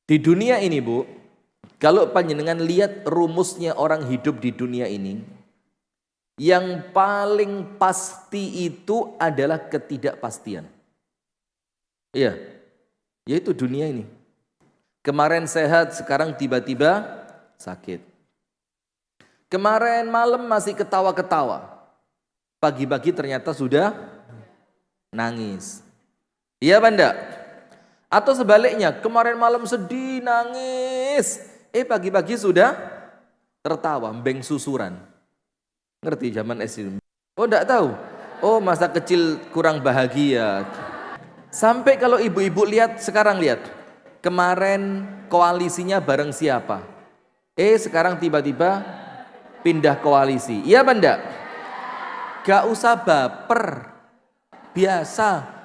Di dunia ini Bu, kalau panjenengan lihat rumusnya orang hidup di dunia ini, yang paling pasti itu adalah ketidakpastian. Iya, yaitu dunia ini. Kemarin sehat, sekarang tiba-tiba sakit. Kemarin malam masih ketawa-ketawa, pagi-pagi ternyata sudah nangis. Iya Banda? Atau sebaliknya, kemarin malam sedih, nangis, pagi-pagi sudah tertawa, mbeng susuran. Ngerti zaman SD? Oh enggak tahu? Oh masa kecil kurang bahagia. Sampai kalau ibu-ibu lihat, sekarang lihat, kemarin koalisinya bareng siapa? Sekarang tiba-tiba pindah koalisi. Iya Banda? Gak usah baper, biasa.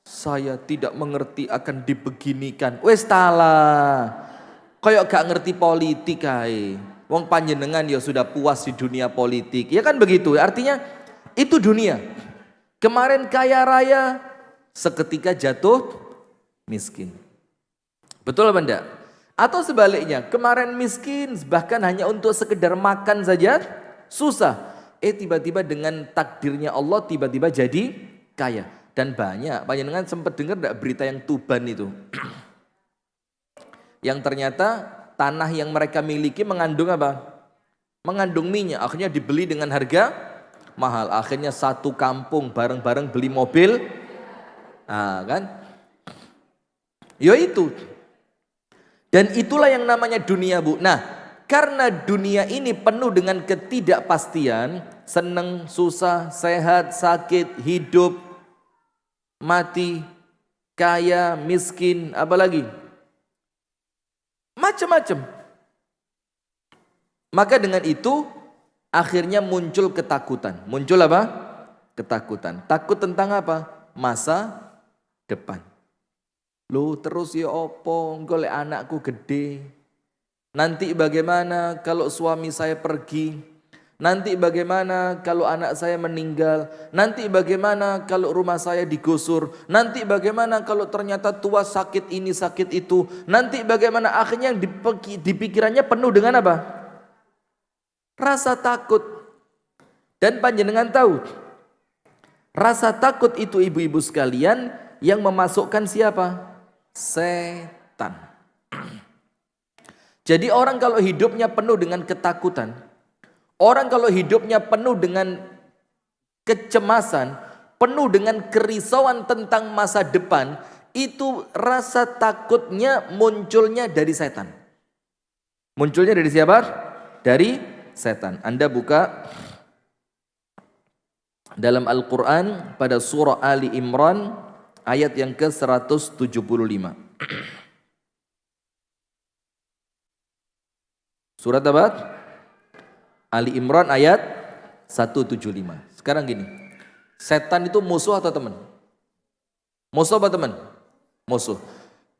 Saya tidak mengerti akan dibeginikan. Wes tala, kayak gak ngerti politik ae. Wong panjenengan ya sudah puas di dunia politik. Ya kan begitu. Artinya itu dunia. Kemarin kaya raya, seketika jatuh miskin. Betul Banda? Atau sebaliknya, kemarin miskin bahkan hanya untuk sekedar makan saja susah. Tiba-tiba dengan takdirnya Allah tiba-tiba jadi kaya. Dan banyak, panjenengan sempat dengar enggak berita yang Tuban itu? Yang ternyata tanah yang mereka miliki mengandung apa? Mengandung minyak, akhirnya dibeli dengan harga mahal. Akhirnya satu kampung bareng-bareng beli mobil. Nah, kan? Ya itu. Dan itulah yang namanya dunia Bu. Nah, karena dunia ini penuh dengan ketidakpastian, seneng, susah, sehat, sakit, hidup, mati, kaya, miskin, apalagi macam-macam. Maka dengan itu akhirnya muncul ketakutan. Muncul apa? Ketakutan. Takut tentang apa? Masa depan. Loh terus ya opo, golek anakku gede. Nanti bagaimana kalau suami saya pergi? Nanti bagaimana kalau anak saya meninggal? Nanti bagaimana kalau rumah saya digusur? Nanti bagaimana kalau ternyata tua sakit ini sakit itu? Nanti bagaimana? Akhirnya yang di pikirannya penuh dengan apa? Rasa takut. Dan panjenengan tahu, rasa takut itu ibu-ibu sekalian yang memasukkan siapa? Setan. Jadi orang kalau hidupnya penuh dengan ketakutan, orang kalau hidupnya penuh dengan kecemasan, penuh dengan kerisauan tentang masa depan, itu rasa takutnya munculnya dari setan. Munculnya dari siapa? Dari setan. Anda buka dalam Al-Quran pada surah Ali Imran ayat yang ke-175. Surat apa? Ali Imran ayat 175. Sekarang gini, setan itu musuh atau teman? Musuh apa teman? Musuh.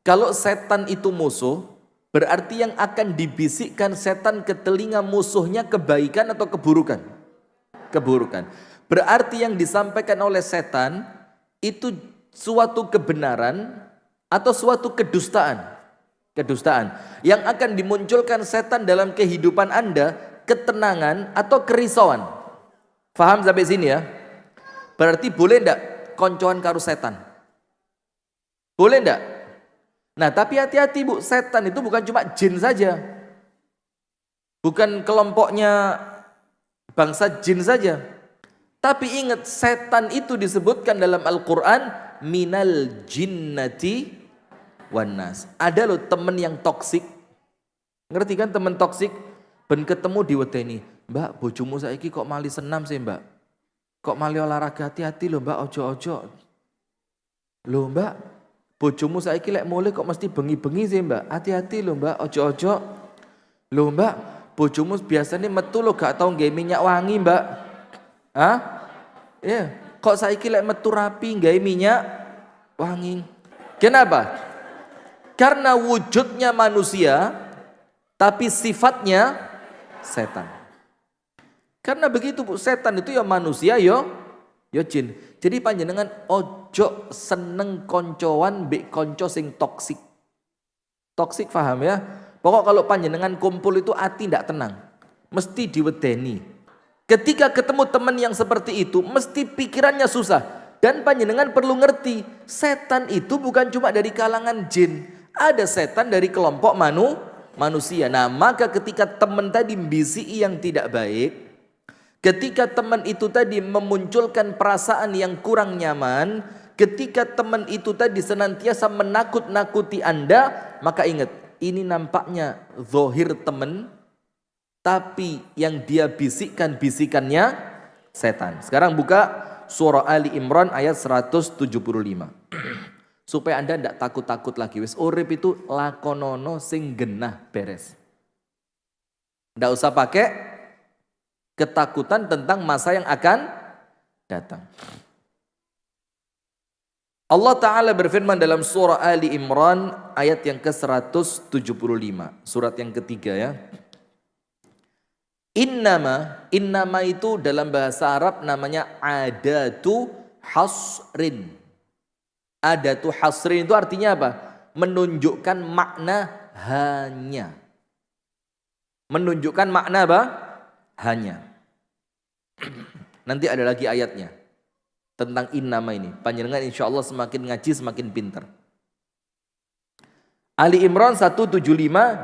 Kalau setan itu musuh, berarti yang akan dibisikkan setan ke telinga musuhnya kebaikan atau keburukan? Keburukan. Berarti yang disampaikan oleh setan itu suatu kebenaran atau suatu kedustaan? Kedustaan. Yang akan dimunculkan setan dalam kehidupan Anda, ketenangan atau kerisauan. Faham sampai sini ya? Berarti boleh enggak koncoan karo setan? Boleh enggak? Nah tapi hati-hati Bu, setan itu bukan cuma jin saja. Bukan kelompoknya bangsa jin saja. Tapi ingat, setan itu disebutkan dalam Al-Quran minal jinnati wan nas. Ada loh temen yang toksik. Ngerti kan temen toksik? Ben ketemu diwedeni, "Mbak, bojomu saiki kok mali senam sih, Mbak? Kok mali olahraga? Hati-hati loh, Mbak, ojo-ojo. Loh, Mbak, bojomu saiki lek mulai kok mesti bengi-bengi sih, Mbak? Hati-hati loh, Mbak, ojo-ojo. Loh, Mbak, bojomu biasanya metu lo gak tau nggawe minyak wangi, Mbak. Hah? Ya, kok saiki lek metu rapi nggawe minyak wangi." Kenapa? Karena wujudnya manusia tapi sifatnya setan. Karena begitu Bu, setan itu ya manusia ya jin. Jadi panjenengan ojo seneng koncoan mbek konco sing toksik. Toksik paham ya? Pokok kalau panjenengan kumpul itu hati tidak tenang. Mesti diwedeni. Ketika ketemu teman yang seperti itu, mesti pikirannya susah. Dan panjenengan perlu ngerti, setan itu bukan cuma dari kalangan jin. Ada setan dari kelompok manusia. Nah, maka ketika teman tadi mbisi yang tidak baik, ketika teman itu tadi memunculkan perasaan yang kurang nyaman, ketika teman itu tadi senantiasa menakut-nakuti Anda, maka ingat, ini nampaknya zahir teman, tapi yang dia bisikannya setan. Sekarang buka surah Ali Imran ayat 175. Supaya Anda tidak takut-takut lagi. Wis urip itu lakonono sing genah beres. Tidak usah pakai ketakutan tentang masa yang akan datang. Allah Ta'ala berfirman dalam surah Ali Imran ayat yang ke-175. Surat yang ketiga ya. Innama itu dalam bahasa Arab namanya adatu hasrin. Adatu hasrin itu artinya apa? Menunjukkan makna hanya. Menunjukkan makna apa? Hanya. Nanti ada lagi ayatnya tentang innama ini. Panjenengan insya Allah semakin ngaji semakin pintar. Ali Imran 175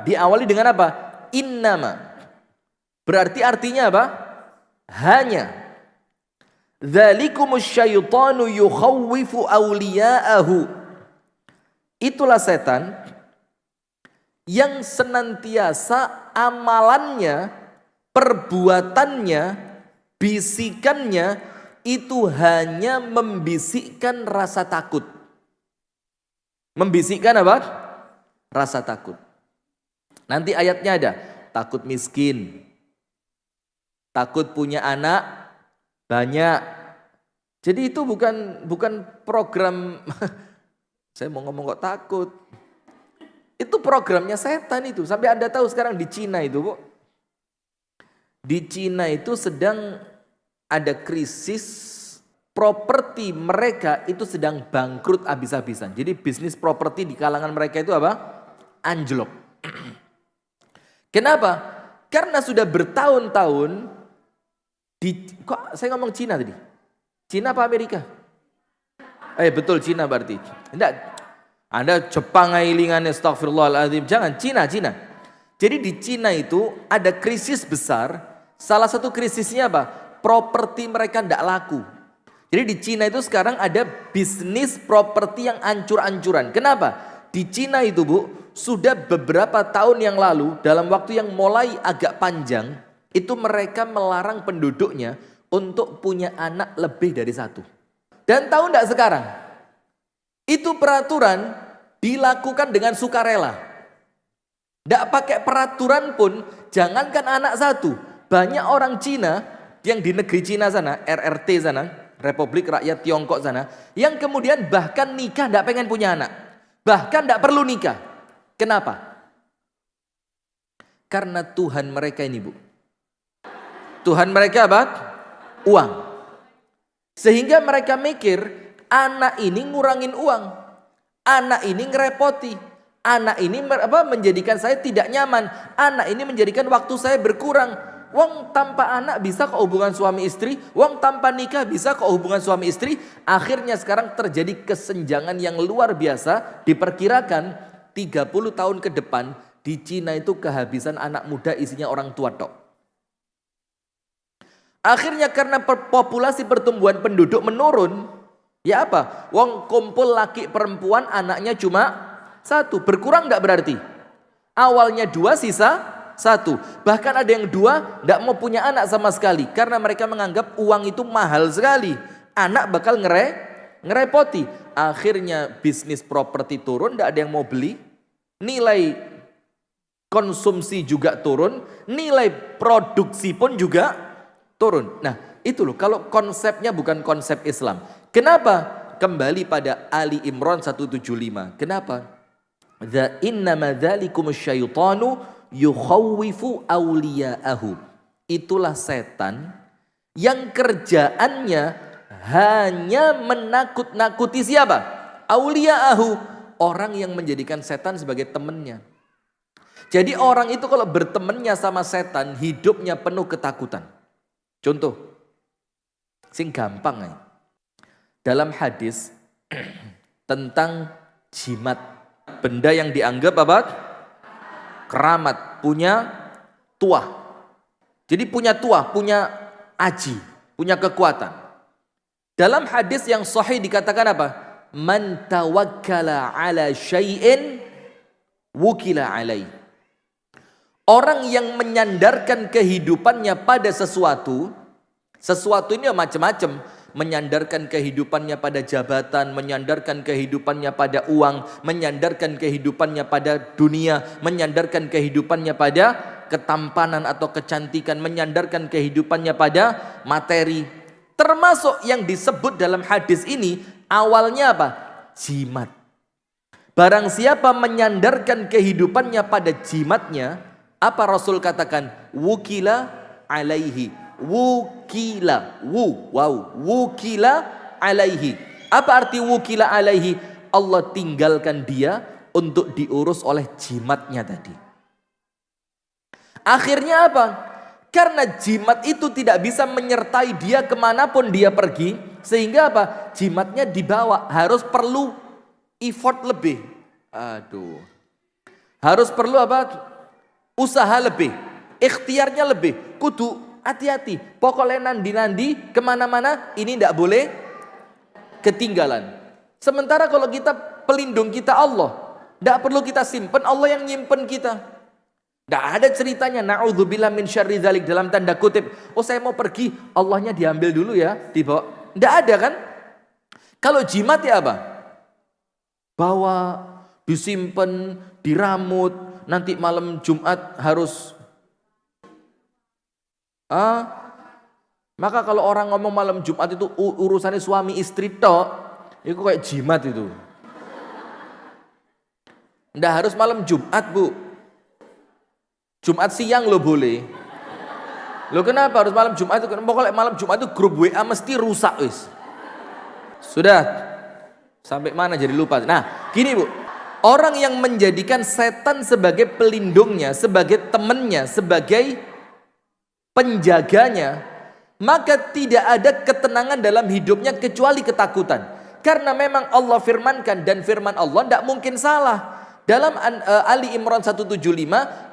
diawali dengan apa? Innama. Berarti artinya apa? Hanya. Dzalikumus syaitanu yukhawwifu awliya'ahu. Itulah setan yang senantiasa amalannya, perbuatannya, bisikannya itu hanya membisikkan rasa takut. Membisikkan apa? Rasa takut. Nanti ayatnya ada, takut miskin, takut punya anak banyak. Jadi itu bukan program saya mau ngomong kok takut. Itu programnya setan itu. Sampai Anda tahu sekarang di Cina itu, Bu. Di Cina itu sedang ada krisis properti, mereka itu sedang bangkrut habis-habisan. Jadi bisnis properti di kalangan mereka itu apa? Anjlok. Kenapa? Karena sudah bertahun-tahun kok saya ngomong Cina tadi? Cina apa Amerika? Betul Cina berarti. Tidak. Anda Jepang ailingannya astagfirullahaladzim. Jangan, Cina. Jadi di Cina itu ada krisis besar. Salah satu krisisnya apa? Properti mereka tidak laku. Jadi di Cina itu sekarang ada bisnis properti yang ancur-ancuran. Kenapa? Di Cina itu, Bu, sudah beberapa tahun yang lalu, dalam waktu yang mulai agak panjang, itu mereka melarang penduduknya untuk punya anak lebih dari satu. Dan tahu enggak sekarang? Itu peraturan dilakukan dengan sukarela. Enggak pakai peraturan pun, jangankan anak satu. Banyak orang Cina yang di negeri Cina sana, RRT sana, Republik Rakyat Tiongkok sana, yang kemudian bahkan nikah enggak pengen punya anak. Bahkan enggak perlu nikah. Kenapa? Karena Tuhan mereka ini, Bu. Tuhan mereka apa? Uang. Sehingga mereka mikir, anak ini ngurangin uang. Anak ini ngerepoti. Anak ini menjadikan saya tidak nyaman. Anak ini menjadikan waktu saya berkurang. Wong tanpa anak bisa kok hubungan suami istri. Wong tanpa nikah bisa kok hubungan suami istri. Akhirnya sekarang terjadi kesenjangan yang luar biasa. Diperkirakan 30 tahun ke depan di Cina itu kehabisan anak muda isinya orang tua tok. Akhirnya karena populasi pertumbuhan penduduk menurun, ya apa? Wong kumpul laki perempuan anaknya cuma satu. Berkurang enggak berarti? Awalnya 2 sisa 1. Bahkan ada yang 2 enggak mau punya anak sama sekali. Karena mereka menganggap uang itu mahal sekali. Anak bakal ngerepoti. Akhirnya bisnis properti turun, enggak ada yang mau beli. Nilai konsumsi juga turun. Nilai produksi pun juga turun. Nah, itu loh kalau konsepnya bukan konsep Islam. Kenapa? Kembali pada Ali Imran 175. Kenapa? Innama dzalikumus syaitanu yukhawwifu awliya'ahu. Itulah setan yang kerjaannya hanya menakut-nakuti siapa? Awliya'ahu, orang yang menjadikan setan sebagai temannya. Jadi orang itu kalau bertemannya sama setan, hidupnya penuh ketakutan. Contoh, sing gampang ya. Dalam hadis tentang jimat, benda yang dianggap apa? Keramat, punya tuah. Jadi punya tuah, punya aji, punya kekuatan. Dalam hadis yang sahih dikatakan apa? Man tawakkala ala syai'in wukila alaih. Orang yang menyandarkan kehidupannya pada sesuatu ini macam-macam. Menyandarkan kehidupannya pada jabatan, menyandarkan kehidupannya pada uang, menyandarkan kehidupannya pada dunia, menyandarkan kehidupannya pada ketampanan atau kecantikan, menyandarkan kehidupannya pada materi. Termasuk yang disebut dalam hadis ini, awalnya apa? Jimat. Barang siapa menyandarkan kehidupannya pada jimatnya, apa Rasul katakan? Wukila alaihi. Wukila. Wukila alaihi. Apa arti wukila alaihi? Allah tinggalkan dia untuk diurus oleh jimatnya tadi. Akhirnya apa? Karena jimat itu tidak bisa menyertai dia kemanapun dia pergi. Sehingga apa? Jimatnya dibawa. Harus perlu effort lebih. Harus perlu apa? Usaha lebih, ikhtiarnya lebih, kudu hati-hati. Pokoknya nandi-nandi kemana-mana ini tidak boleh ketinggalan. Sementara kalau kita pelindung kita Allah, tidak perlu kita simpen, Allah yang nyimpen kita. Tidak ada ceritanya na'udzubillah min syarri dzalik dalam tanda kutip. Oh saya mau pergi, Allahnya diambil dulu ya, dibawa. Tidak ada kan? Kalau jimat ya apa? Bawa, disimpan, diramut. Nanti malam Jumat harus maka kalau orang ngomong malam Jumat itu urusannya suami istri tok, itu kayak jimat itu. Nggak harus malam Jumat, Bu. Jumat siang lo boleh. Lo kenapa harus malam Jumat itu? Pokoknya malam Jumat itu grup WA mesti rusak wis. Sudah. Sampai mana jadi lupa. Nah, gini Bu. Orang yang menjadikan setan sebagai pelindungnya, sebagai temannya, sebagai penjaganya, maka tidak ada ketenangan dalam hidupnya kecuali ketakutan. Karena memang Allah firmankan dan firman Allah tidak mungkin salah. Dalam Ali Imran 175,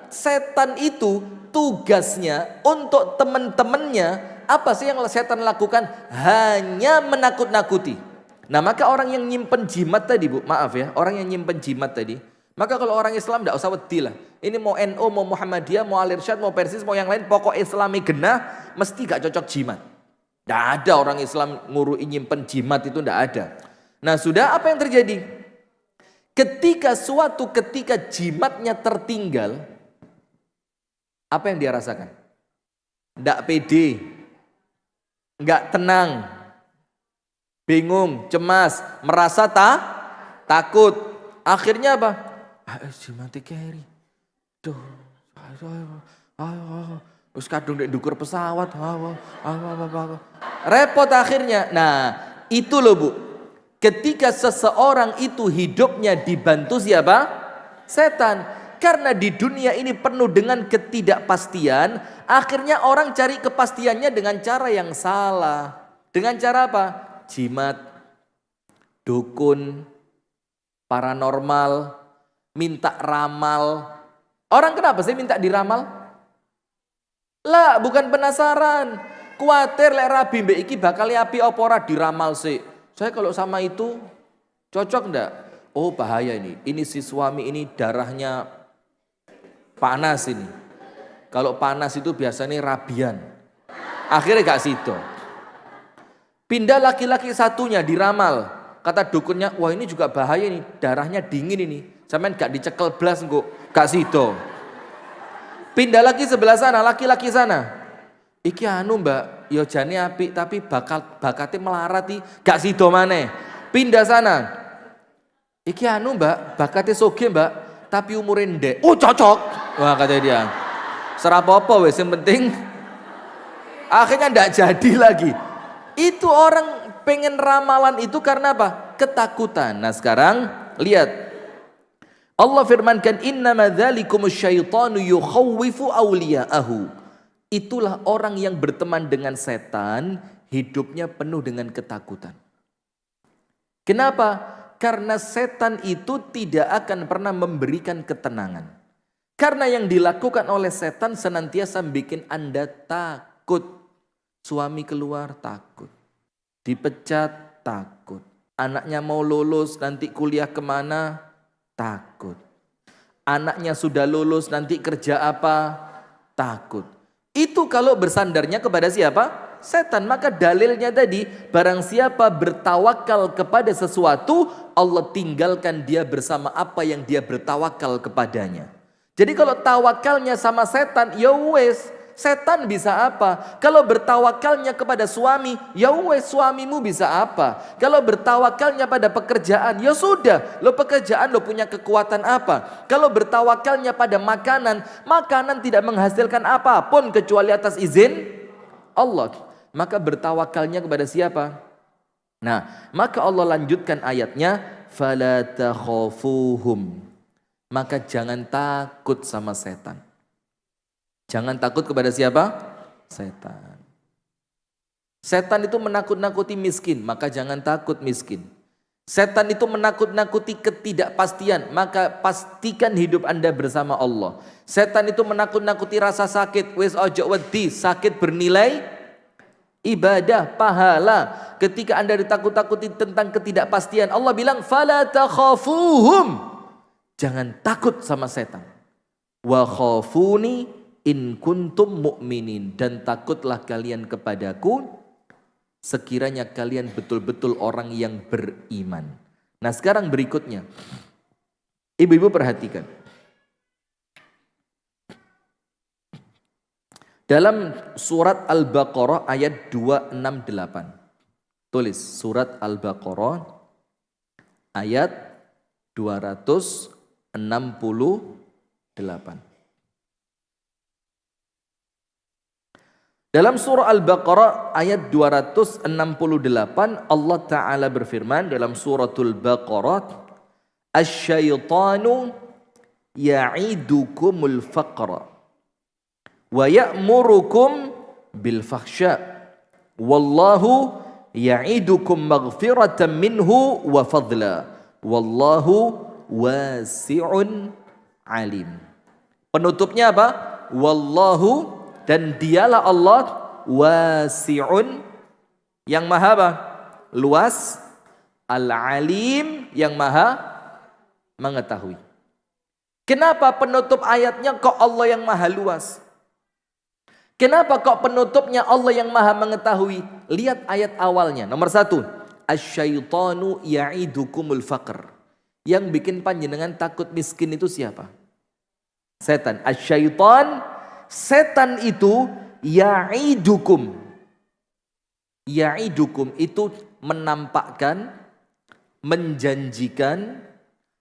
setan itu tugasnya untuk teman-temannya, apa sih yang setan lakukan? Hanya menakut-nakuti. Nah maka orang yang nyimpen jimat tadi Bu, maaf ya, orang yang nyimpen jimat tadi, maka kalau orang Islam tidak usah wedi lah. Ini mau NU, mau Muhammadiyah, mau Al-Irsyad, mau Persis, mau yang lain, pokok Islami genah, mesti gak cocok jimat. Tidak ada orang Islam ngurui nyimpen jimat itu, tidak ada. Nah sudah, apa yang terjadi? Ketika jimatnya tertinggal, apa yang dia rasakan? Tidak pede, nggak tenang, bingung, cemas, merasa takut. Akhirnya apa? Jimat keri. Duh. Terus kadung dek dukur pesawat. Repot akhirnya. Nah, itu loh Bu. Ketika seseorang itu hidupnya dibantu siapa? Setan. Karena di dunia ini penuh dengan ketidakpastian, akhirnya orang cari kepastiannya dengan cara yang salah. Dengan cara apa? Jimat, dukun, paranormal, minta ramal. Orang kenapa sih minta diramal? Lah, bukan penasaran. Kuatir lek rabi mbek iki bakal api apa ora diramal sih. Saya kalau sama itu cocok ndak? Oh bahaya ini. Ini si suami ini darahnya panas ini. Kalau panas itu biasanya rabian. Akhirnya gak sido. Pindah laki-laki satunya diramal. Kata dukunnya, wah ini juga bahaya nih, darahnya dingin ini. Sampean gak dicekel blas engko, gak sido. Pindah lagi sebelah sana, laki-laki sana. Iki anu Mbak, yo jane apik tapi bakatnya melarat iki, gak sido maneh. Pindah sana. Iki anu Mbak, bakatnya soge Mbak, tapi umure ndek. Oh cocok. Wah kata dia. Serapopo wes yang penting akhirnya ndak jadi lagi. Itu orang pengen ramalan itu karena apa? Ketakutan. Nah sekarang lihat Allah firmankan, innama dzalikumus syaitanu yukhawwifu awliya'ahu. Itulah orang yang berteman dengan setan, hidupnya penuh dengan ketakutan. Kenapa? Karena setan itu tidak akan pernah memberikan ketenangan. Karena yang dilakukan oleh setan senantiasa bikin Anda takut. Suami keluar takut. Dipecat takut. Anaknya mau lulus nanti kuliah kemana? Takut. Anaknya sudah lulus nanti kerja apa? Takut. Itu kalau bersandarnya kepada siapa? Setan. Maka dalilnya tadi, barang siapa bertawakal kepada sesuatu, Allah tinggalkan dia bersama apa yang dia bertawakal kepadanya. Jadi kalau tawakalnya sama setan, ya wes, setan bisa apa? Kalau bertawakalnya kepada suami, ya wes, suamimu bisa apa? Kalau bertawakalnya pada pekerjaan, ya sudah, lo pekerjaan lo punya kekuatan apa? Kalau bertawakalnya pada makanan, makanan tidak menghasilkan apapun kecuali atas izin Allah. Maka bertawakalnya kepada siapa? Nah, maka Allah lanjutkan ayatnya, fala takhafuhum. Maka jangan takut sama setan. Jangan takut kepada siapa? Setan. Setan itu menakut-nakuti miskin, maka jangan takut miskin. Setan itu menakut-nakuti ketidakpastian, maka pastikan hidup Anda bersama Allah. Setan itu menakut-nakuti rasa sakit, wis ojo wedi, sakit bernilai ibadah, pahala. Ketika Anda ditakut-takuti tentang ketidakpastian, Allah bilang fala takhafuhum. Jangan takut sama setan. Wa khafuni in kuntum mu'minin. Dan takutlah kalian kepadaku sekiranya kalian betul-betul orang yang beriman. Nah sekarang berikutnya. Ibu-ibu perhatikan. Dalam surat Al-Baqarah ayat 268. Tulis surat Al-Baqarah ayat 268. Dalam surah Al-Baqarah ayat 268 Allah Ta'ala berfirman dalam suratul Baqarah, asyaitanu ya'idukumul faqra wa ya'murukum bil fakhsya wallahu ya'idukum maghfiratan minhu wa fadla wallahu wasi'un alim. Penutupnya apa? Wallahu, dan dialah Allah, wasi'un, yang maha apa? Luas, al-alim, yang maha mengetahui. Kenapa penutup ayatnya kok Allah yang maha luas? Kenapa kok penutupnya Allah yang maha mengetahui? Lihat ayat awalnya. Nomor 1, asyaitanu ya'idukumul faqr. Yang bikin panjenengan takut miskin itu siapa? Setan. Asyaitan, setan itu ya'idukum. Ya'idukum itu menampakkan, menjanjikan,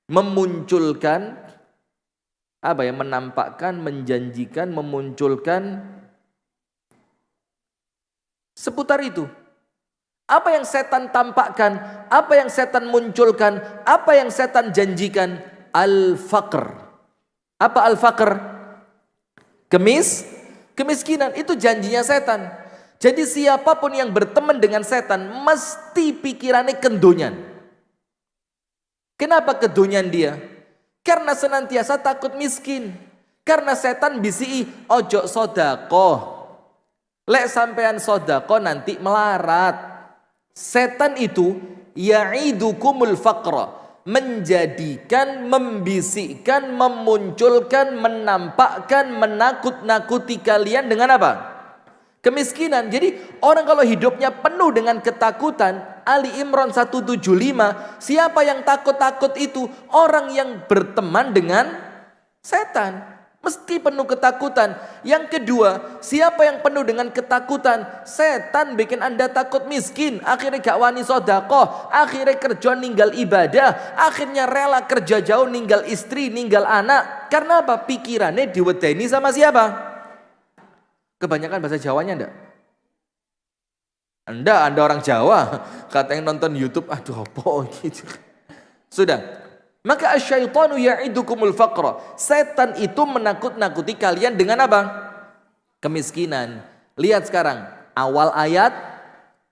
memunculkan, apa ya? Menampakkan, menjanjikan, memunculkan, seputar itu. Apa yang setan tampakkan, apa yang setan munculkan, apa yang setan janjikan? Al-faqr. Apa al-faqr? Kemiskinan, itu janjinya setan. Jadi siapapun yang berteman dengan setan mesti pikirannya kedonyan. Kenapa kedonyan dia? Karena senantiasa takut miskin. Karena setan bisi ojo sodakoh. Lek sampean sodakoh nanti melarat. Setan itu ya'idukumul faqra, menjadikan, membisikkan, memunculkan, menampakkan, menakut-nakuti kalian dengan apa? Kemiskinan. Jadi orang kalau hidupnya penuh dengan ketakutan, Ali Imran 175, siapa yang takut-takut itu? Orang yang berteman dengan setan. Mesti penuh ketakutan. Yang kedua, siapa yang penuh dengan ketakutan? Setan bikin Anda takut miskin. Akhirnya gak wani sodakoh. Akhirnya kerja ninggal ibadah. Akhirnya rela kerja jauh ninggal istri, ninggal anak. Karena apa? Pikirannya diwedeni sama siapa? Kebanyakan bahasa Jawanya enggak? Anda orang Jawa. Kata yang nonton YouTube, aduh apa gitu. Sudah. Maka asyaitanu ya'idukumul faqra. Setan itu menakut-nakuti kalian dengan apa? Kemiskinan. Lihat sekarang awal ayat,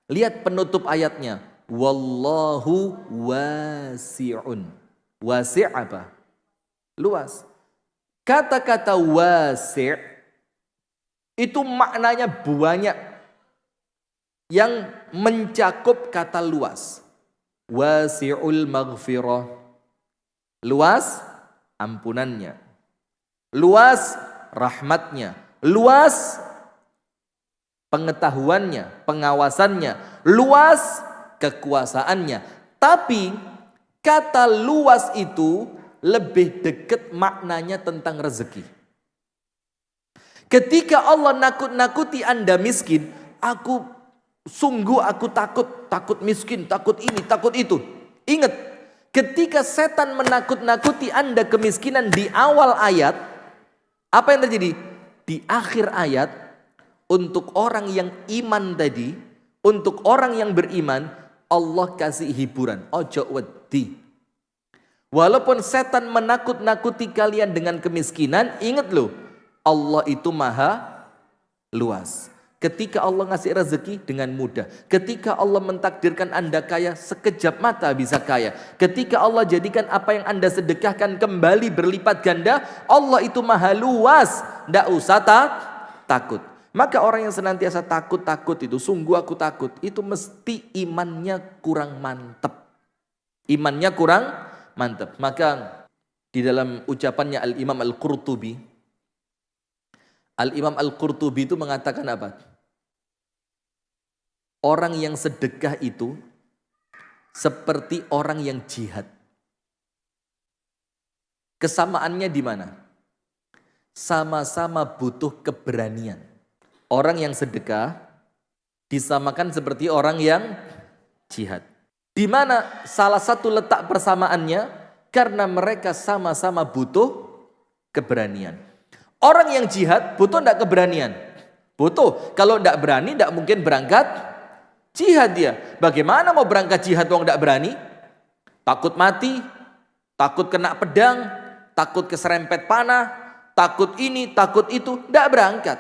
lihat penutup ayatnya. Wallahu wasi'un. Wasi' apa? Luas. Kata-kata wasi' itu maknanya banyak yang mencakup kata luas. Wasi'ul maghfirah. Luas ampunannya, luas rahmatnya, luas pengetahuannya, pengawasannya, luas kekuasaannya. Tapi kata luas itu lebih dekat maknanya tentang rezeki. Ketika Allah nakut-nakuti Anda miskin, aku takut miskin, takut ini, takut itu. Ingat, ketika setan menakut-nakuti Anda kemiskinan di awal ayat, apa yang terjadi? Di akhir ayat, untuk orang yang iman tadi, untuk orang yang beriman, Allah kasih hiburan. Ojo wedi. Walaupun setan menakut-nakuti kalian dengan kemiskinan, ingat loh, Allah itu maha luas. Ketika Allah ngasih rezeki dengan mudah. Ketika Allah mentakdirkan Anda kaya, sekejap mata bisa kaya. Ketika Allah jadikan apa yang Anda sedekahkan kembali berlipat ganda, Allah itu maha luas. Tidak usah takut. Maka orang yang senantiasa takut itu, sungguh aku takut, itu mesti imannya kurang mantap. Imannya kurang mantap. Maka di dalam ucapannya Al-Imam Al-Qurtubi, Al-Imam Al-Qurtubi itu mengatakan apa? Orang yang sedekah itu seperti orang yang jihad. Kesamaannya di mana? Sama-sama butuh keberanian. Orang yang sedekah disamakan seperti orang yang jihad. Di mana salah satu letak persamaannya? Karena mereka sama-sama butuh keberanian. Orang yang jihad butuh enggak keberanian? Butuh. Kalau enggak berani enggak mungkin berangkat jihad dia. Bagaimana mau berangkat jihad kalau enggak berani? Takut mati, takut kena pedang, takut keserempet panah, takut ini, takut itu, enggak berangkat.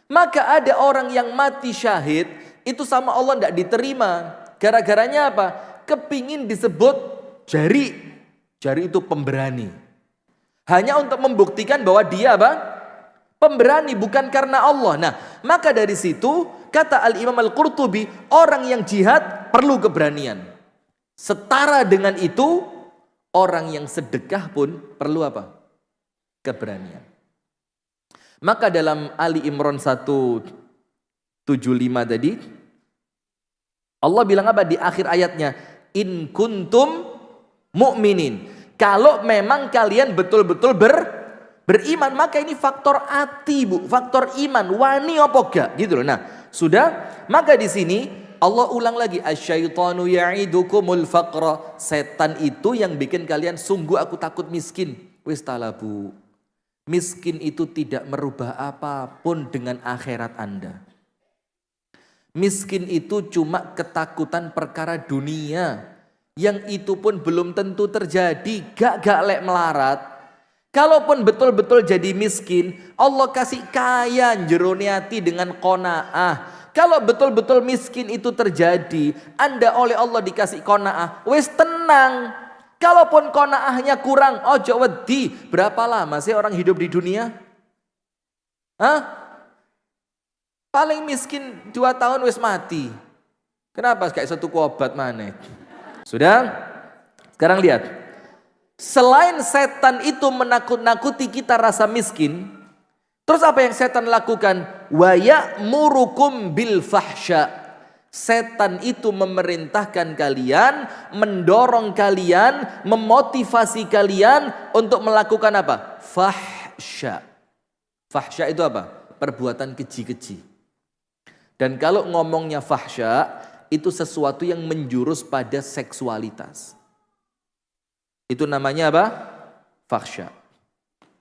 Maka ada orang yang mati syahid, itu sama Allah enggak diterima. Gara-garanya apa? Kepingin disebut jari. Jari itu pemberani. Hanya untuk membuktikan bahwa dia apa? Pemberani, bukan karena Allah. Nah, maka dari situ kata Al-Imam Al-Qurtubi, orang yang jihad perlu keberanian. Setara dengan itu, orang yang sedekah pun perlu apa? Keberanian. Maka dalam Ali Imran 175 tadi, Allah bilang apa di akhir ayatnya? In kuntum mu'minin. Kalau memang kalian betul-betul beriman, maka ini faktor hati, Bu, faktor iman, wani apa gak gitu loh. Nah, sudah, maka di sini Allah ulang lagi, asyaitanu ya'idukumul faqra. Setan itu yang bikin kalian sungguh aku takut miskin. Wis talabu. Miskin itu tidak merubah apapun dengan akhirat Anda. Miskin itu cuma ketakutan perkara dunia, yang itu pun belum tentu terjadi, gak lek melarat. Kalaupun betul-betul jadi miskin, Allah kasih kaya jerone ati dengan qanaah. Kalau betul-betul miskin itu terjadi, Anda oleh Allah dikasih qanaah, wis tenang. Kalaupun qanaahnya kurang, ojo wedi. Berapa lama sih orang hidup di dunia? Hah? Paling miskin 2 tahun wis mati. Kenapa kayak satu obat maneh? Sudah? Sekarang lihat. Selain setan itu menakut-nakuti kita rasa miskin, terus apa yang setan lakukan? Wa ya'murukum bil fahsya. Setan itu memerintahkan kalian, mendorong kalian, memotivasi kalian untuk melakukan apa? Fahsya. Fahsya itu apa? Perbuatan keji-keji. Dan kalau ngomongnya fahsya, itu sesuatu yang menjurus pada seksualitas. Itu namanya apa? Fahsya.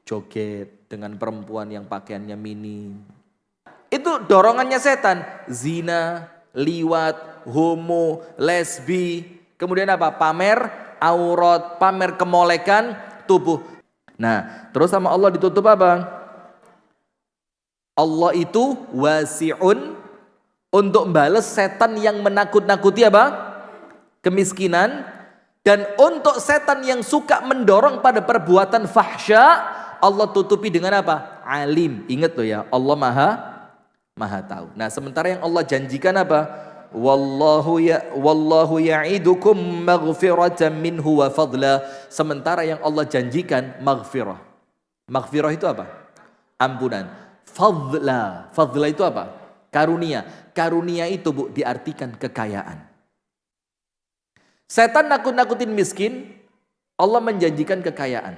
Joget dengan perempuan yang pakaiannya mini. Itu dorongannya setan. Zina, liwat, homo, lesbi. Kemudian apa? Pamer aurat, pamer kemolekan tubuh. Nah, terus sama Allah ditutup apa? Allah itu wasi'un, untuk balas setan yang menakut-nakuti apa? Kemiskinan. Dan untuk setan yang suka mendorong pada perbuatan fahsya, Allah tutupi dengan apa? Alim. Ingat loh ya, Allah maha tahu. Nah, sementara yang Allah janjikan apa? Wallahu ya'idukum maghfiratan minhu wa fadla. Sementara yang Allah janjikan maghfirah. Maghfirah itu apa? Ampunan. Fadla itu apa? Karunia. Karunia itu Bu diartikan kekayaan. Setan nakut-nakutin miskin, Allah menjanjikan kekayaan.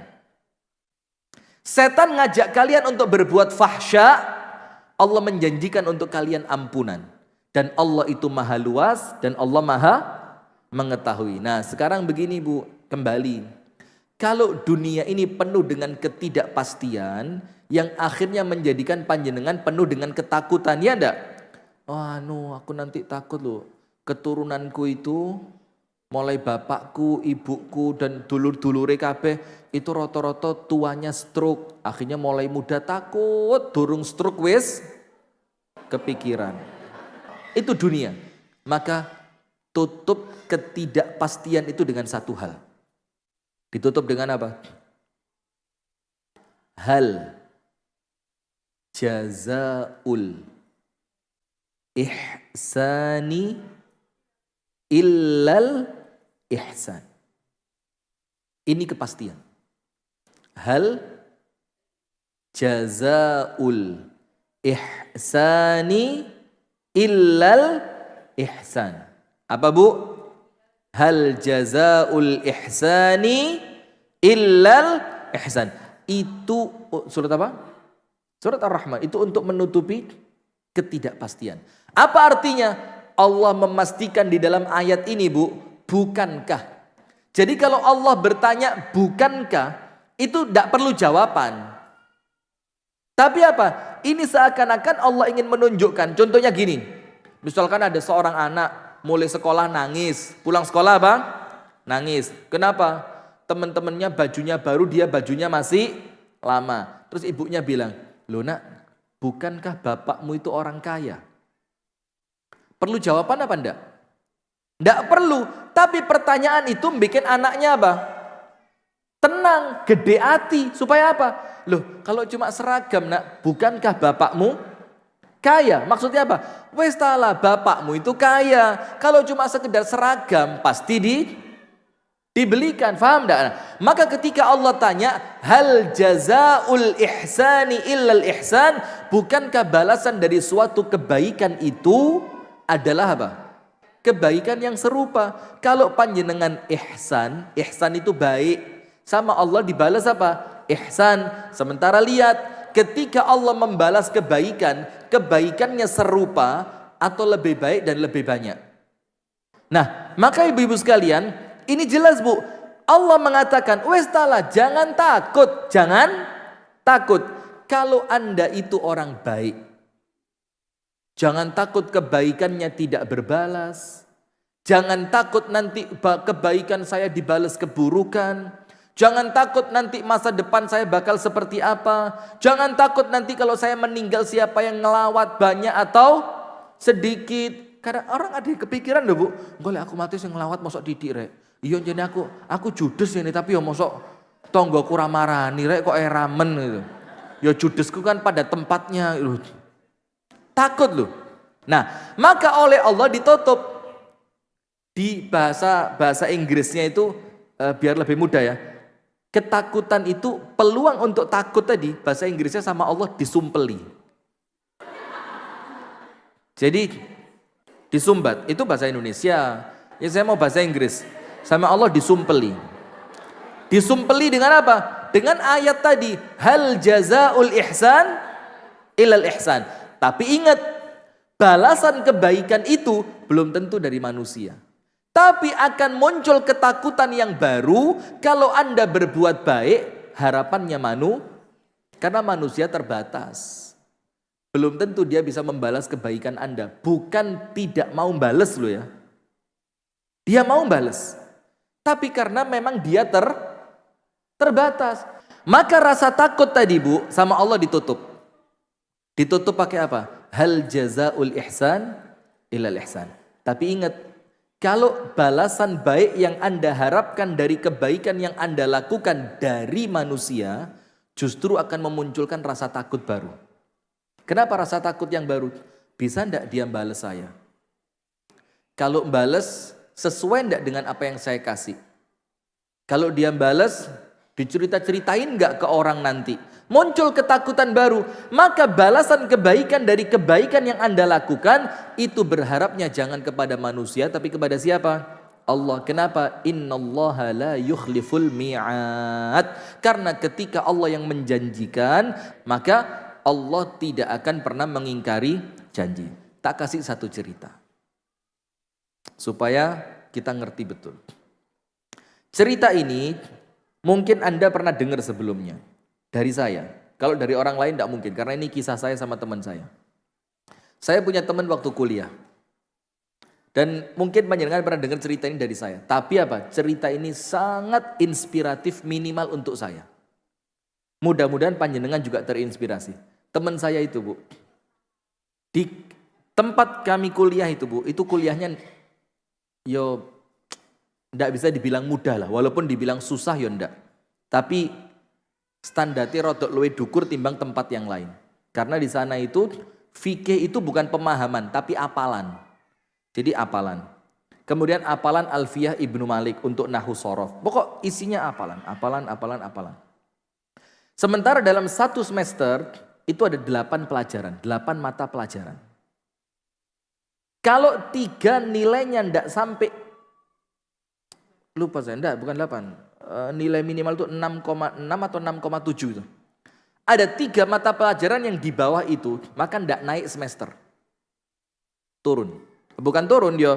Setan ngajak kalian untuk berbuat fahsya, Allah menjanjikan untuk kalian ampunan. Dan Allah itu maha luas dan Allah maha mengetahui. Nah, sekarang begini Bu, kembali. Kalau dunia ini penuh dengan ketidakpastian yang akhirnya menjadikan panjenengan penuh dengan ketakutan, ya enggak? Oh, aku nanti takut loh. Keturunanku itu mulai bapakku, ibuku dan dulur-dulure kabeh itu rata-rata tuanya stroke. Akhirnya mulai muda takut, durung stroke wis kepikiran. Itu dunia. Maka tutup ketidakpastian itu dengan satu hal. Ditutup dengan apa? Hal jazaul ihsani illal ihsan. Ini kepastian. Hal jazaul ihsani illal ihsan. Apa Bu? Hal jazaul ihsani illal ihsan. Itu surat apa? Surat Ar-Rahman. Itu untuk menutupi ketidakpastian. Apa artinya? Allah memastikan di dalam ayat ini Bu, bukankah? Jadi kalau Allah bertanya bukankah, itu tidak perlu jawaban. Tapi apa? Ini seakan-akan Allah ingin menunjukkan. Contohnya gini, misalkan ada seorang anak mulai sekolah nangis, pulang sekolah apa? Nangis. Kenapa? Teman-temannya bajunya baru, dia bajunya masih lama. Terus ibunya bilang, loh nak, bukankah bapakmu itu orang kaya? Perlu jawaban apa enggak? Enggak perlu. Tapi pertanyaan itu bikin anaknya apa? Tenang, gede hati. Supaya apa? Loh, kalau cuma seragam nak, bukankah bapakmu kaya? Maksudnya apa? Wes talah, bapakmu itu kaya. Kalau cuma sekedar seragam, pasti dibelikan. Faham enggak? Maka ketika Allah tanya, hal jazaul ihsani illal ihsan, bukankah balasan dari suatu kebaikan itu adalah apa? Kebaikan yang serupa. Kalau panjenengan ihsan, ihsan itu baik, sama Allah dibalas apa? Ihsan. Sementara lihat, ketika Allah membalas kebaikan, kebaikannya serupa atau lebih baik dan lebih banyak. Nah, maka ibu-ibu sekalian, ini jelas Bu, Allah mengatakan, wes talah, jangan takut, jangan takut. Kalau Anda itu orang baik, jangan takut kebaikannya tidak berbalas. Jangan takut nanti kebaikan saya dibalas keburukan. Jangan takut nanti masa depan saya bakal seperti apa. Jangan takut nanti kalau saya meninggal siapa yang ngelawat, banyak atau sedikit. Karena orang ada kepikiran loh Bu, golek aku mati sing ngelawat mosok didik rek. Iya jadi aku judes ini tapi ya mosok tonggoku ramarani rek kok ramen gitu. Ya judesku kan pada tempatnya gitu. Takut loh. Nah, maka oleh Allah ditutup. Di bahasa Inggrisnya itu biar lebih mudah ya. Ketakutan itu, peluang untuk takut tadi, bahasa Inggrisnya sama Allah disumpeli. Jadi disumbat, itu bahasa Indonesia. Ya saya mau bahasa Inggris. Sama Allah disumpeli. Disumpeli dengan apa? Dengan ayat tadi, hal jazaul ihsan ilal ihsan. Tapi ingat, balasan kebaikan itu belum tentu dari manusia. Tapi akan muncul ketakutan yang baru kalau Anda berbuat baik, harapannya karena manusia terbatas. Belum tentu dia bisa membalas kebaikan Anda. Bukan tidak mau balas loh ya. Dia mau balas. Tapi karena memang dia terbatas. Maka rasa takut tadi Bu sama Allah ditutup. Ditutup pakai apa? Hal jazaul ihsan ilal ihsan. Tapi ingat, kalau balasan baik yang Anda harapkan dari kebaikan yang Anda lakukan dari manusia, justru akan memunculkan rasa takut baru. Kenapa rasa takut yang baru? Bisa enggak dia balas saya? Kalau balas sesuai enggak dengan apa yang saya kasih? Kalau dia balas, dicerita-ceritain enggak ke orang nanti? Muncul ketakutan baru. Maka balasan kebaikan dari kebaikan yang Anda lakukan, itu berharapnya jangan kepada manusia, tapi kepada siapa? Allah. Kenapa? Innallaha la yukhliful mi'ad. Karena ketika Allah yang menjanjikan, maka Allah tidak akan pernah mengingkari janji. Tak kasih satu cerita supaya kita ngerti betul. Cerita ini mungkin Anda pernah dengar sebelumnya dari saya. Kalau dari orang lain tidak mungkin, karena ini kisah saya sama teman saya. Saya punya teman waktu kuliah. Dan mungkin panjenengan pernah dengar cerita ini dari saya. Tapi apa? Cerita ini sangat inspiratif minimal untuk saya. Mudah-mudahan panjenengan juga terinspirasi. Teman saya itu Bu, di tempat kami kuliah itu Bu, itu kuliahnya yo ndak bisa dibilang mudah lah, walaupun dibilang susah yo ndak. Tapi standarnya rodok luwih dukur timbang tempat yang lain. Karena di sana itu fikih itu bukan pemahaman tapi apalan. Jadi apalan. Kemudian apalan Alfiyah Ibnu Malik untuk Nahwu Shorof. Pokok isinya apalan. Sementara dalam satu semester itu ada 8 pelajaran, 8 mata pelajaran. Kalau 3 nilainya ndak sampai, lupa saya, enggak, bukan 8. Nilai minimal itu 6,6 atau 6,7 itu. Ada 3 mata pelajaran yang di bawah itu, maka ndak naik semester. Turun. Bukan turun dia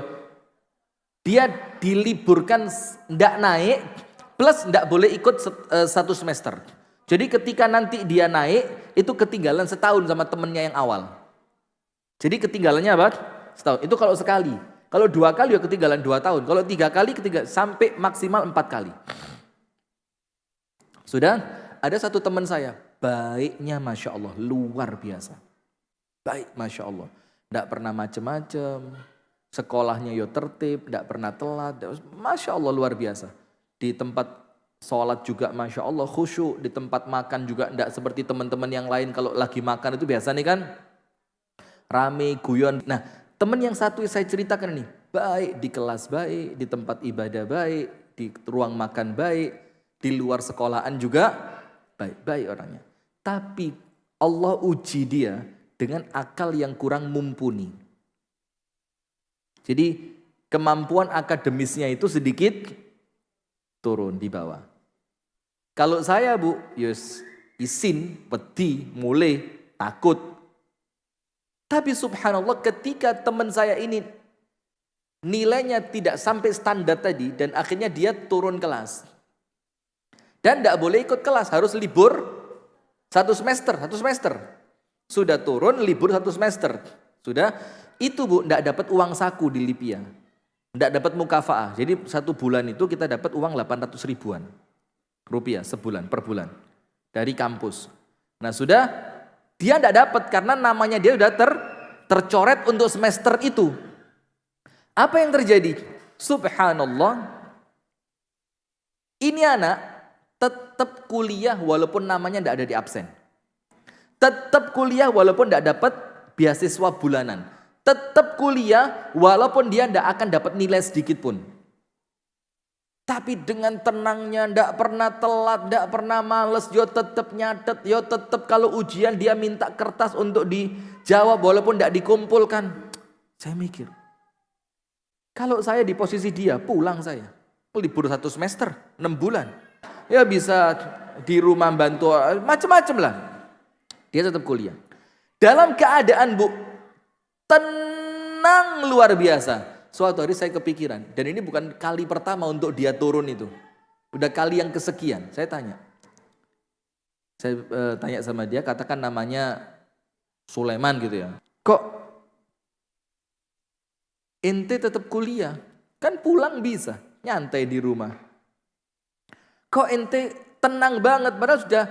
diliburkan, ndak naik, plus ndak boleh ikut satu semester. Jadi ketika nanti dia naik, itu ketinggalan setahun sama temennya yang awal. Jadi ketinggalannya apa? Setahun. Itu kalau sekali. Kalau 2 kali ya ketinggalan 2 tahun. Kalau 3 kali sampai maksimal 4 kali. Sudah? Ada satu teman saya. Baiknya Masya Allah. Luar biasa. Baik Masya Allah. Tidak pernah macem-macem. Sekolahnya yo tertib. Tidak pernah telat. Masya Allah luar biasa. Di tempat sholat juga Masya Allah khusyuk. Di tempat makan juga tidak seperti teman-teman yang lain. Kalau lagi makan itu biasa nih kan. Rame, guyon. Nah teman yang satu saya ceritakan ini. Baik di kelas baik. Di tempat ibadah baik. Di ruang makan baik. Di luar sekolahan juga baik-baik orangnya. Tapi Allah uji dia dengan akal yang kurang mumpuni. Jadi kemampuan akademisnya itu sedikit turun di bawah. Kalau saya Bu, isin, wedi, mulai, takut. Tapi subhanallah ketika teman saya ini nilainya tidak sampai standar tadi dan akhirnya dia turun kelas. Dan tidak boleh ikut kelas, harus libur 1 semester. Sudah turun, libur 1 semester. Sudah, itu Bu, tidak dapat uang saku di Lipia. Tidak dapat mukafaah. Jadi 1 bulan itu kita dapat uang 800 ribuan rupiah sebulan, per bulan. Dari kampus. Nah sudah, dia tidak dapat karena namanya dia sudah tercoret untuk semester itu. Apa yang terjadi? Subhanallah. Ini anak tetap kuliah walaupun namanya tidak ada di absen. Tetap kuliah walaupun tidak dapat beasiswa bulanan. Tetap kuliah walaupun dia tidak akan dapat nilai sedikit pun. Tapi dengan tenangnya, tidak pernah telat, tidak pernah males, yo tetap nyatet, yo tetap kalau ujian dia minta kertas untuk dijawab walaupun tidak dikumpulkan. Saya mikir, kalau saya di posisi dia, pulang saya. Libur 1 semester, 6 bulan. Ya bisa di rumah bantu, macam-macam lah. Dia tetap kuliah. Dalam keadaan Bu, tenang luar biasa. Suatu hari saya kepikiran, dan ini bukan kali pertama untuk dia turun itu. Udah kali yang kesekian, saya tanya. Saya tanya sama dia, katakan namanya Sulaiman gitu ya. Kok ente tetap kuliah? Kan pulang bisa. nyantai di rumah. Kok ente tenang banget padahal sudah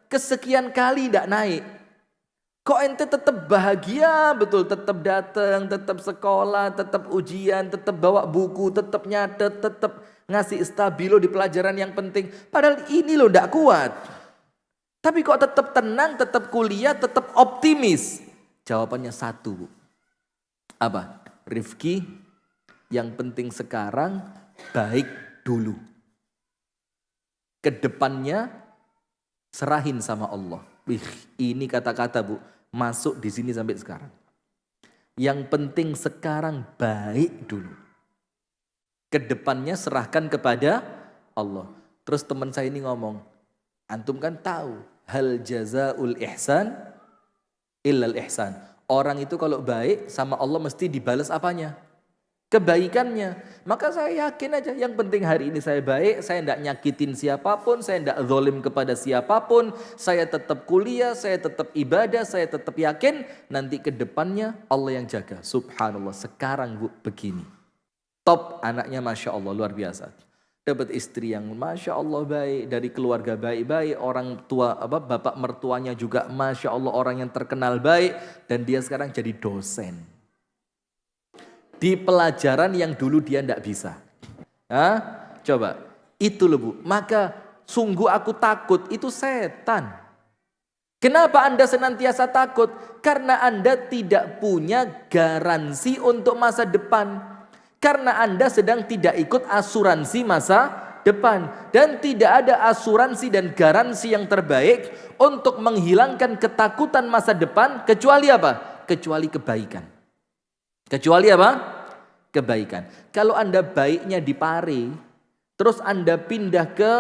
kesekian kali tidak naik. Kok ente tetap bahagia betul, tetap datang, tetap sekolah, tetap ujian, tetap bawa buku, tetap nyatet, tetap ngasih stabilo di pelajaran yang penting. Padahal ini loh tidak kuat. Tapi kok tetap tenang, tetap kuliah, tetap optimis? Jawabannya satu, Bu. Apa? Rifki, yang penting sekarang baik dulu. Kedepannya serahin sama Allah. Wih, ini kata-kata, Bu, masuk di sini sampai sekarang. Yang penting sekarang baik dulu. Kedepannya serahkan kepada Allah. Terus teman saya ini ngomong, antum kan tahu, hal jazaul ihsan illal ihsan. Orang itu kalau baik sama Allah mesti dibalas apanya? Kebaikannya. Maka saya yakin aja, yang penting hari ini saya baik, saya tidak nyakitin siapapun, saya tidak zalim kepada siapapun, saya tetap kuliah, saya tetap ibadah, saya tetap yakin nanti ke depannya Allah yang jaga. Subhanallah, sekarang Bu begini. Top anaknya Masya Allah, luar biasa. Dapat istri yang Masya Allah baik, dari keluarga baik-baik, orang tua, bapak mertuanya juga Masya Allah orang yang terkenal baik, dan dia sekarang jadi dosen di pelajaran yang dulu dia tidak bisa. Coba, itu loh Bu. Maka sungguh aku takut, itu setan. Kenapa Anda senantiasa takut? Karena Anda tidak punya garansi untuk masa depan. Karena Anda sedang tidak ikut asuransi masa depan. Dan tidak ada asuransi dan garansi yang terbaik untuk menghilangkan ketakutan masa depan. Kecuali apa? Kecuali kebaikan. Kecuali apa? Kebaikan. Kalau Anda baiknya di Pare, terus Anda pindah ke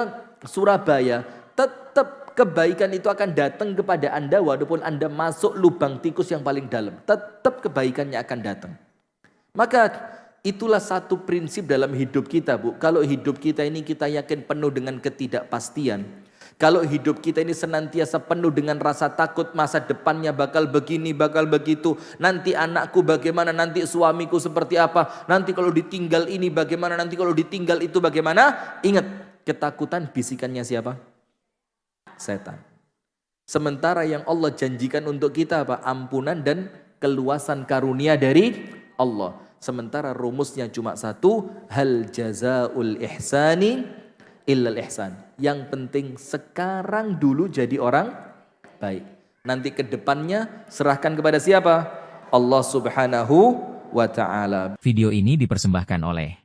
Surabaya, tetap kebaikan itu akan datang kepada Anda walaupun Anda masuk lubang tikus yang paling dalam. Tetap kebaikannya akan datang. Maka itulah satu prinsip dalam hidup kita, Bu. Kalau hidup kita ini kita yakin penuh dengan ketidakpastian. Kalau hidup kita ini senantiasa penuh dengan rasa takut masa depannya bakal begini, bakal begitu. Nanti anakku bagaimana, nanti suamiku seperti apa, nanti kalau ditinggal ini bagaimana, nanti kalau ditinggal itu bagaimana. Ingat, ketakutan bisikannya siapa? Setan. Sementara yang Allah janjikan untuk kita apa? Ampunan dan keluasan karunia dari Allah. Sementara rumusnya cuma satu, hal jazaul ihsani illal ihsan. Yang penting sekarang dulu jadi orang baik. Nanti ke depannya serahkan kepada siapa? Allah Subhanahu wa ta'ala. Video ini dipersembahkan oleh